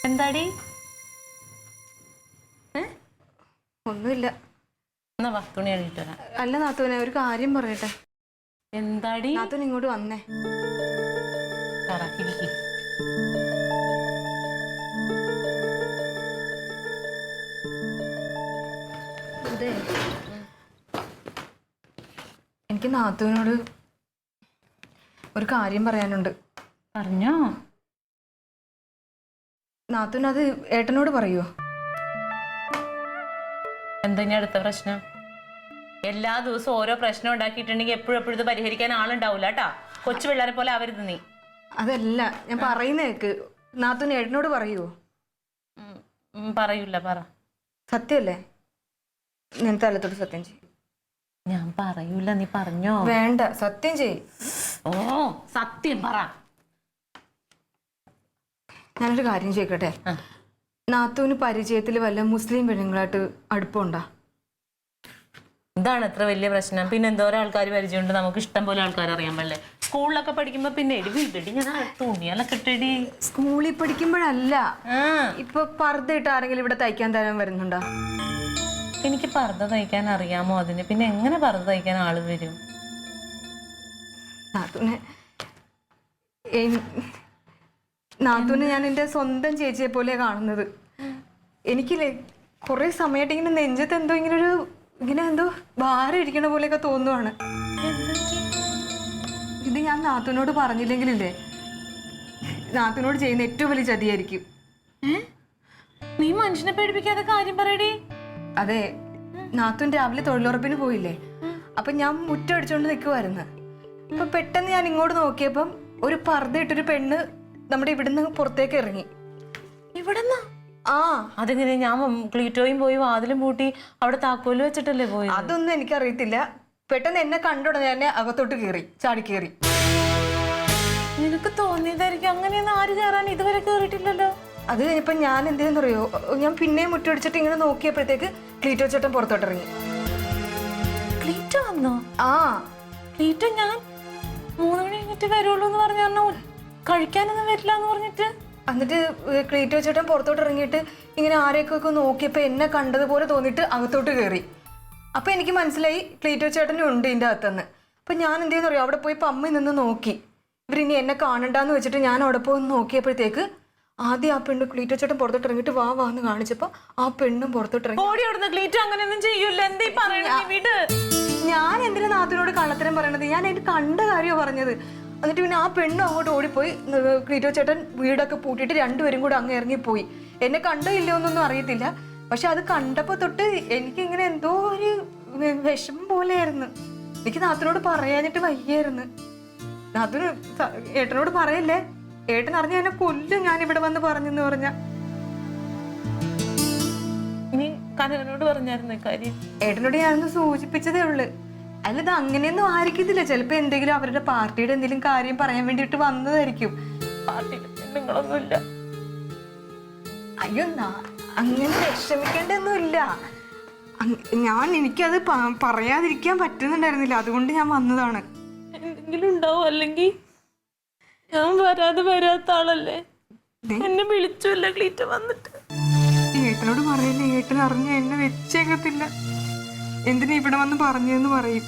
എന്താടി? ഒന്നുമില്ല. എന്നാ വാ, തുണി കഴുകിട്ട് വരാം. അല്ല നാത്തൂനെ, ഒരു കാര്യം പറയട്ടെ. എന്താടി? നാത്തൂൻ ഇങ്ങോട്ട് വന്നേ. എനിക്ക് നാത്തൂനോട് ഒരു കാര്യം പറയാനുണ്ട്. പറഞ്ഞോ? നാത്തൂൻ അത് ഏട്ടനോട് പറയുമോ? എന്താ ഇനി അടുത്ത പ്രശ്നം? എല്ലാ ദിവസവും ഓരോ പ്രശ്നം ഉണ്ടാക്കിയിട്ടുണ്ടെങ്കിൽ എപ്പോഴും ഇത് പരിഹരിക്കാൻ ആളുണ്ടാവൂല കേട്ടാ. കൊച്ചു പിള്ളേരെ പോലെ ആവരുത് നീ. അതല്ല ഞാൻ പറയുന്നേക്ക്. നാത്തൂൻ ഏട്ടനോട് പറയുമോ? പറയൂല. പറ. സത്യമല്ലേ? ഞാൻ തലത്തോട് സത്യം ചെയ്യും. ഞാൻ പറയൂല, നീ പറഞ്ഞോ? വേണ്ട, സത്യം ചെയ്. ഓ, സത്യം പറ. ഞാനൊരു കാര്യം ചോദിക്കട്ടെ. നാത്തൂന് പരിചയത്തിൽ വല്ല മുസ്ലിം പെണ്ണുങ്ങളായിട്ട് അടുപ്പമുണ്ടോ? ഇതാണ് ഇത്ര വലിയ പ്രശ്നം. പിന്നെ എന്തോരം ആൾക്കാർ പരിചയമുണ്ട്. നമുക്ക് ഇഷ്ടം പോലെ ആൾക്കാർ അറിയാൻ പാടില്ലേ? സ്കൂളിലൊക്കെ പഠിക്കുമ്പോ പിന്നെ വീട്ടിടി ഞാൻ തുണിയെല്ലാം കിട്ടടി. സ്കൂളിൽ പഠിക്കുമ്പോഴല്ല, ഇപ്പൊ പർദ്ദ ഇട്ട് ആരെങ്കിലും ഇവിടെ തയ്ക്കാൻ തരാൻ വരുന്നുണ്ടോ? എനിക്ക് പർദ്ദ തയ്ക്കാൻ അറിയാമോ? അതിന് പിന്നെ എങ്ങനെ പർദ്ദ തയ്ക്കാൻ ആള് വരും? നാത്തൂനെ ഞാൻ എന്റെ സ്വന്തം ചേച്ചിയെ പോലെ കാണുന്നത്. എനിക്കില്ലേ കുറെ സമയമായിട്ട് ഇങ്ങനെ നെഞ്ചത്ത് എന്തോ ഇങ്ങനെ എന്തോ ഭാരം ഇരിക്കണ പോലെയൊക്കെ തോന്നുവാണ്. ഇത് ഞാൻ നാത്തൂനോട് പറഞ്ഞില്ലെങ്കിലില്ലേ, നാത്തൂനോട് ചെയ്യുന്ന ഏറ്റവും വലിയ ചതിയായിരിക്കും. നീ മനുഷ്യനെ പേടിപ്പിക്കാതെ കാര്യം പറയടി. അതെ, നാത്തൂൻ രാവിലെ തൊഴിലുറപ്പിന് പോയില്ലേ, അപ്പൊ ഞാൻ മുറ്റം അടിച്ചോണ്ട് നിൽക്കുമായിരുന്നു. അപ്പൊ പെട്ടെന്ന് ഞാൻ ഇങ്ങോട്ട് നോക്കിയപ്പം ഒരു പർദ്ദ ഇട്ടൊരു പെണ്ണ് നമ്മുടെ ഇവിടുന്ന് പുറത്തേക്ക് ഇറങ്ങി. ഇവിടെന്നാ? അതെങ്ങനെ? ഞാൻ ക്ലീറ്റോയും പോയി വാതിലും പൂട്ടി അവിടെ താക്കോല് വെച്ചിട്ടല്ലേ പോയി? അതൊന്നും എനിക്കറിയത്തില്ല. പെട്ടെന്ന് എന്നെ കണ്ടോടെ ഞാൻ അകത്തോട്ട് കയറി, ചാടി കയറി. നിനക്ക് തോന്നിയതായിരിക്കും. അങ്ങനെയൊന്നും ആര് കയറാൻ ഇതുവരെ കേറിയിട്ടില്ലല്ലോ. അത് കഴിഞ്ഞപ്പോ ഞാൻ എന്തെന്ന് അറിയോ, ഞാൻ പിന്നെയും മുറ്റടിച്ചിട്ട് ഇങ്ങനെ നോക്കിയപ്പോഴത്തേക്ക് ക്ലീറ്റോ ചേട്ടൻ പുറത്തോട്ട് ഇറങ്ങി. ക്ലീറ്റോ വന്നോ? ക്ലീറ്റോ ഞാൻ 3 മണി കഴിഞ്ഞിട്ട് വരുള്ളൂ എന്ന് പറഞ്ഞു കഴിക്കാനൊന്നും വരില്ല എന്ന് പറഞ്ഞിട്ട്. എന്നിട്ട് ക്ലീറ്റോ ചേട്ടൻ പുറത്തോട്ട് ഇറങ്ങിയിട്ട് ഇങ്ങനെ ആരെയൊക്കെ നോക്കിയപ്പോ എന്നെ കണ്ടതുപോലെ തോന്നിയിട്ട് അകത്തോട്ട് കയറി. അപ്പൊ എനിക്ക് മനസ്സിലായി ക്ലീറ്റോ ചേട്ടനും ഉണ്ട് ഇതിന്റെ അകത്തുനിന്ന്. അപ്പൊ ഞാൻ എന്തെന്ന് അറിയോ, അവിടെ പോയി പമ്മി നിന്ന് നോക്കി. ഇവരിനി എന്നെ കാണണ്ടെന്ന് വെച്ചിട്ട് ഞാൻ അവിടെ പോയി നോക്കിയപ്പോഴത്തേക്ക് ആദ്യം ആ പെണ്ണ് ക്ലീറ്റോ ചേട്ടൻ പുറത്തോട്ട് ഇറങ്ങിയിട്ട് വാന്ന് കാണിച്ചപ്പോ ആ പെണ്ണും പുറത്തോട്ട് ഇറങ്ങി. ഞാൻ എന്തിനാ നാത്തൂനോട് കള്ളത്തരം പറയണത്? ഞാൻ അതിന് കണ്ട കാര്യമാണ് പറഞ്ഞത്. എന്നിട്ട് പിന്നെ ആ പെണ്ണും അങ്ങോട്ട് ഓടിപ്പോയി. ക്ലീറ്റോ ചേട്ടൻ വീടൊക്കെ പൂട്ടിയിട്ട് രണ്ടുപേരും കൂടെ അങ്ങ് ഇറങ്ങിപ്പോയി. എന്നെ കണ്ടോ ഇല്ലയോ എന്നൊന്നും അറിയത്തില്ല. പക്ഷെ അത് കണ്ടപ്പോ തൊട്ട് എനിക്കിങ്ങനെ എന്തോ ഒരു വിഷമം പോലെയായിരുന്നു. എനിക്ക് നാത്തൂനോട് പറയാനിട്ട് വയ്യായിരുന്നു. നാത്തൂന് ഏട്ടനോട് പറയല്ലേ, ഏട്ടൻ അറിഞ്ഞ എന്നെ കൊല്ലും ഞാൻ ഇവിടെ വന്ന് പറഞ്ഞെന്ന് പറഞ്ഞ. ഇനി കനകനോട് പറഞ്ഞായിരുന്നു കാര്യം? ഏട്ടനോട് ഞാനൊന്ന് സൂചിപ്പിച്ചതേ ഉള്ളു. അല്ല, ഇത് അങ്ങനെയൊന്നും ആയിരിക്കത്തില്ല. ചിലപ്പോ എന്തെങ്കിലും അവരുടെ പാർട്ടിയുടെ എന്തെങ്കിലും കാര്യം പറയാൻ വേണ്ടിട്ട് വന്നതായിരിക്കും. പാർട്ടിയിൽ പെണ്ണുങ്ങളൊന്നുമില്ല. അയ്യോ, അങ്ങനെ വിഷമിക്കേണ്ടൊന്നുമില്ല. എനിക്കത് പറയാതിരിക്കാൻ പറ്റുന്നുണ്ടായിരുന്നില്ല. അതുകൊണ്ട് ഞാൻ വന്നതാണ്. എന്തെങ്കിലും ഉണ്ടാവും. അല്ലെങ്കിൽ ഞാൻ വരാത്ത ആളല്ലേ? എന്നെ വിളിച്ചല്ല ക്ലീറ്റ വന്നിട്ട്. ഏട്ടനോട് പറയില്ലേ, ഏട്ടൻ അറിഞ്ഞ എന്നെ വെച്ചേക്കത്തില്ല. എന്തിനാ ഇവിടെ വന്ന് പറഞ്ഞെന്ന് പറയും.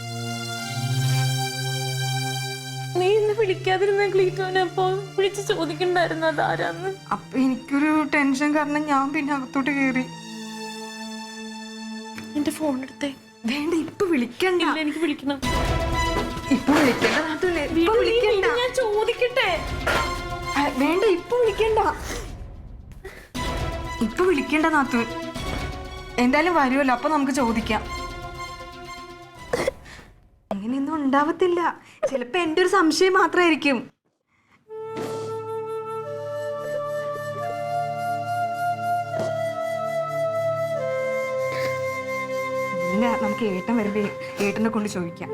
നീ ഇന്ന് വിളിക്കാതിരുന്ന ക്ലീറ്റോനെ അപ്പൊ വിളിച്ച് ചോദിക്കണ്ടായിരുന്നു അതാരാന്ന്. അപ്പൊ എനിക്കൊരു ടെൻഷൻ കാരണം ഞാൻ പിന്നെ അകത്തോട്ട് കയറി. എന്റെ ഫോൺ എടുത്തേ. വേണ്ട, ഇപ്പൊ വിളിക്കണ്ട. എനിക്ക് വിളിക്കണം. ഇപ്പൊ വിളിക്കണ്ട. ഞാൻ ചോദിക്കട്ടെ. വേണ്ട, ഇപ്പൊ വിളിക്കണ്ട. ഇപ്പൊ വിളിക്കണ്ട നാത്തൂൻ. എന്തായാലും വരുമല്ലോ, അപ്പൊ നമുക്ക് ചോദിക്കാം. അങ്ങനെയൊന്നും ഉണ്ടാവത്തില്ല. ചിലപ്പോ എന്റെ ഒരു സംശയം മാത്രമായിരിക്കും. ഇല്ല, നമുക്ക് ഏട്ടൻ വരുമ്പോ ഏട്ടനെ കൊണ്ട് ചോദിക്കാം.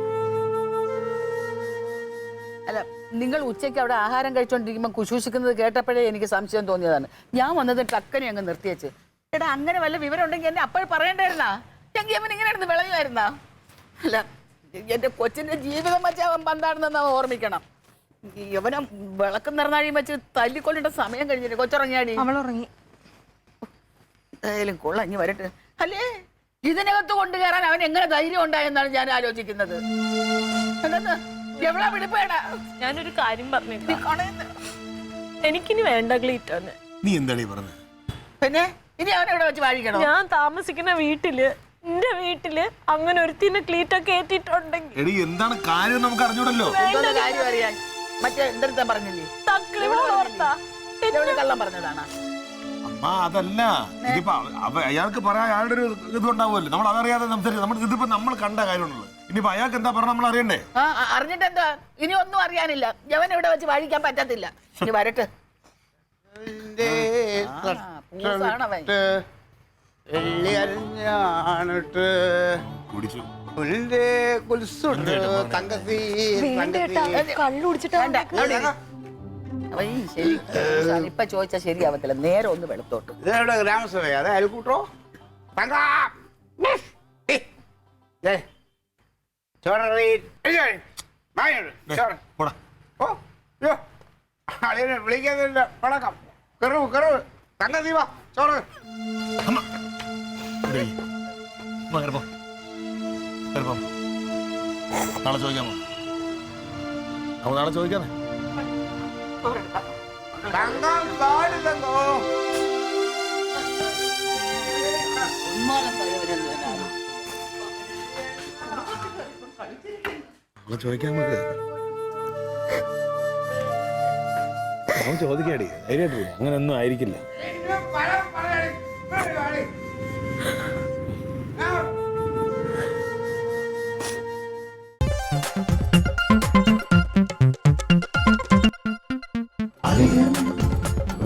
അല്ല, നിങ്ങൾ ഉച്ചയ്ക്ക് അവിടെ ആഹാരം കഴിച്ചോണ്ടിരിക്കുമ്പോൾ കുശൂഷിക്കുന്നത് കേട്ടപ്പോഴേ എനിക്ക് സംശയം തോന്നിയതാണ്. ഞാൻ വന്നത് ടക്കനെ അങ്ങ് നിർത്തിയേച്ച്. എടാ, അങ്ങനെ വല്ല വിവരം ഉണ്ടെങ്കിൽ എന്നെ അപ്പോഴും പറയണ്ടായിരുന്നാ? എങ്കിൽ അവൻ ഇങ്ങനെ എടുത്ത് വിളയുമായിരുന്നാ? അല്ല, എന്റെ കൊച്ചിന്റെ ജീവിതം വെച്ച് അവൻ പന്താണെന്ന് അവൻ ഓർമ്മിക്കണം. യവനെ വിളക്കം നിറഞ്ഞാഴിയും വെച്ച് തല്ലിക്കൊല്ലേണ്ട സമയം കഴിഞ്ഞില്ലേ? കൊച്ചുറങ്ങിയാടി? അവളുറങ്ങി. ഏതായാലും കൊള്ളാം, ഇനി വരട്ടെ. അല്ലേ ഇതിനകത്ത് കൊണ്ടുകയറാൻ അവൻ എങ്ങനെ ധൈര്യം ഉണ്ടായെന്നാണ് ഞാൻ ആലോചിക്കുന്നത്. എന്തെന്ന് എവിടാ പിടിപ്പേടാ? ഞാനൊരു കാര്യം പറഞ്ഞേക്കാം, എനിക്കിനി വേണ്ട ക്ലീറ്റോന്ന്. നീ എന്താണീ പറഞ്ഞത്? പിന്നെ ഇനി അവനെവിടെ വെച്ച് വാഴിക്കണോ? ഞാൻ താമസിക്കുന്ന വീട്ടില്, എന്റെ വീട്ടില് അങ്ങനെ ഒരുത്തിന് ക്ലീറ്റോ കേട്ടിട്ടുണ്ടെങ്കിൽ എടി എന്താണ് കാര്യം നമുക്ക് അറിഞ്ഞൂടല്ലോ. എന്തോന്ന് കാര്യം അറിയാൻ? മറ്റേ എന്തെടുത്താ പറഞ്ഞില്ലേ? എന്നോട് കള്ളം പറഞ്ഞതാണ്. അമ്മ അതല്ല, ഇതിപ്പോ അയാൾക്ക് പറയാൻ അയാളുടെ ഒരു ഇതുണ്ടാവുമല്ലോ, നമ്മൾ അതറിയാതെ സംസാരിക്കും. നമ്മൾ ഇതിപ്പോ നമ്മൾ കണ്ട കാര്യമാണുള്ളത്. ഇനിയിപ്പോ അയാൾക്ക് എന്താ പറഞ്ഞ നമ്മൾ അറിയണ്ടേ? അറിഞ്ഞിട്ട് എന്താ? ഇനി ഒന്നും അറിയാനില്ല. യവൻ ഇവിടെ വെച്ച് വാഴിക്കാൻ പറ്റത്തില്ല. ഇനി വരട്ടെ. കുടിച്ചു ഇപ്പൊ ചോദിച്ചാ ശരിയാവത്തില്ല. നേരെ ഒന്ന് വെളുത്തോട്ട്. ഗ്രാമസഭ അതെ അയൽക്കൂട്ടോ വിളിക്കാതില്ല പടക്കം കെറവ് കെറവ് തങ്ക ദീപ ചോറ്. നാളെ ചോദിക്കാമോ? നമുക്ക് നാളെ ചോദിക്കാമേ. തങ്കം കാട് തങ്കോ നാളെ ചോദിക്കാൻ നമുക്ക്. അവൻ ചോദിക്കാടി, ധൈര്യമായിട്ട് അങ്ങനെയൊന്നും ആയിരിക്കില്ല.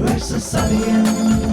Versus Alien.